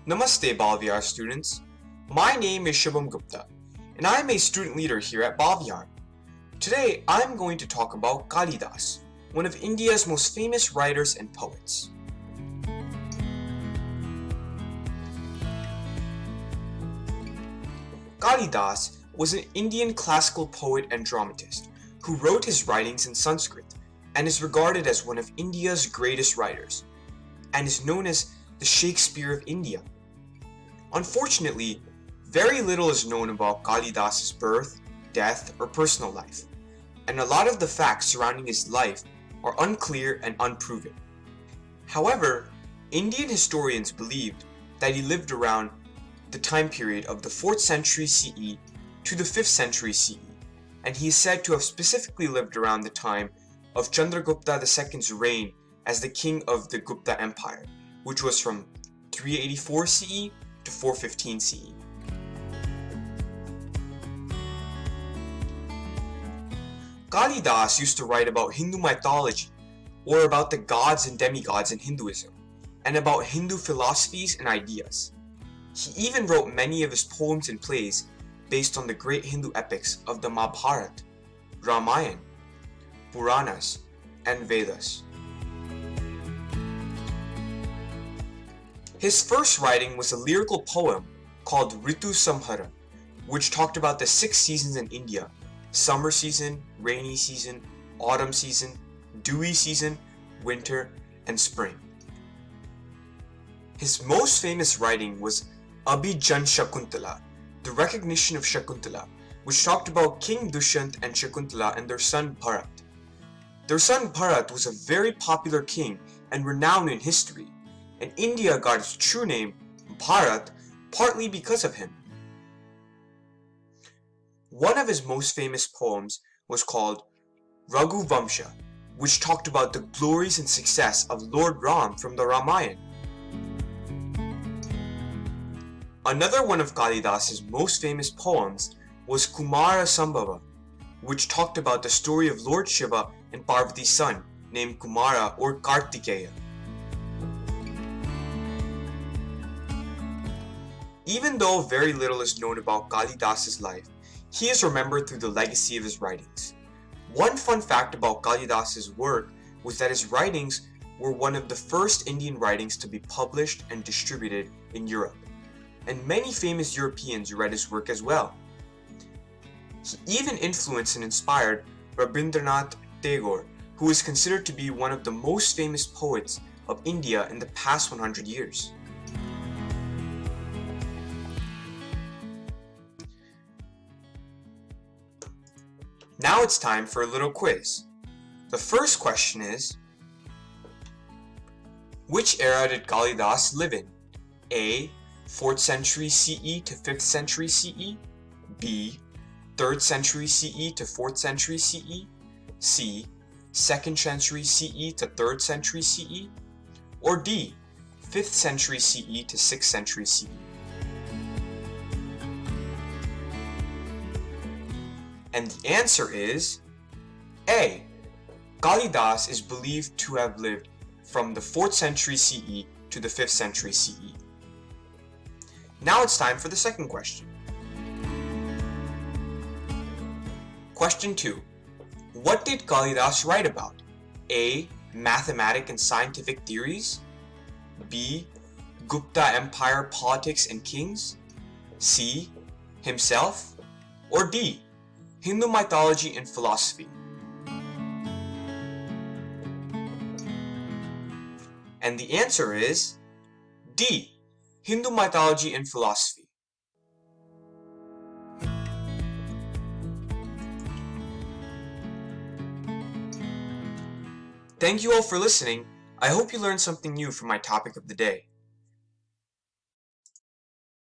Namaste Balviar students. My name is Shubham Gupta and I am a student leader here at Balviar. Today I am going to talk about Kalidasa, one of India's most famous writers and poets. Kalidasa was an Indian classical poet and dramatist who wrote his writings in Sanskrit and is regarded as one of India's greatest writers and is known as the Shakespeare of India. Unfortunately, very little is known about Kalidasa's birth, death, or personal life, and a lot of the facts surrounding his life are unclear and unproven. However, Indian historians believed that he lived around the time period of the 4th century CE to the 5th century CE, and he is said to have specifically lived around the time of Chandragupta II's reign as the king of the Gupta Empire, which was from 384 CE to 415 CE. Kalidasa used to write about Hindu mythology, or about the gods and demigods in Hinduism, and about Hindu philosophies and ideas. He even wrote many of his poems and plays based on the great Hindu epics of the Mahabharata, Ramayana, Puranas, and Vedas. His first writing was a lyrical poem called Ritu Samhara, which talked about the 6 seasons in India: summer season, rainy season, autumn season, dewy season, winter, and spring. His most famous writing was Abhijan Shakuntala, the recognition of Shakuntala, which talked about King Dushyant and Shakuntala and their son Bharat. Their son Bharat was a very popular king and renowned in history, and India got its true name, Bharat, partly because of him. One of his most famous poems was called Raghuvamsha, which talked about the glories and success of Lord Ram from the Ramayana. Another one of Kalidasa's most famous poems was Kumara Sambhava, which talked about the story of Lord Shiva and Parvati's son, named Kumara or Kartikeya. Even though very little is known about Kalidasa's life, he is remembered through the legacy of his writings. One fun fact about Kalidasa's work was that his writings were one of the first Indian writings to be published and distributed in Europe, and many famous Europeans read his work as well. He even influenced and inspired Rabindranath Tagore, who is considered to be one of the most famous poets of India in the past 100 years. Now it's time for a little quiz. The first question is, which era did Kalidasa live in? A. 4th century CE to 5th century CE, B. 3rd century CE to 4th century CE, C. 2nd century CE to 3rd century CE, or D. 5th century CE to 6th century CE. And the answer is A. Kalidasa is believed to have lived from the 4th century CE to the 5th century CE. Now it's time for the second question. Question 2. What did Kalidasa write about? A. Mathematic and scientific theories, B. Gupta Empire politics and kings, C. Himself, or D. Hindu mythology and philosophy. And the answer is D. Hindu mythology and philosophy. Thank you all for listening. I hope you learned something new from my topic of the day.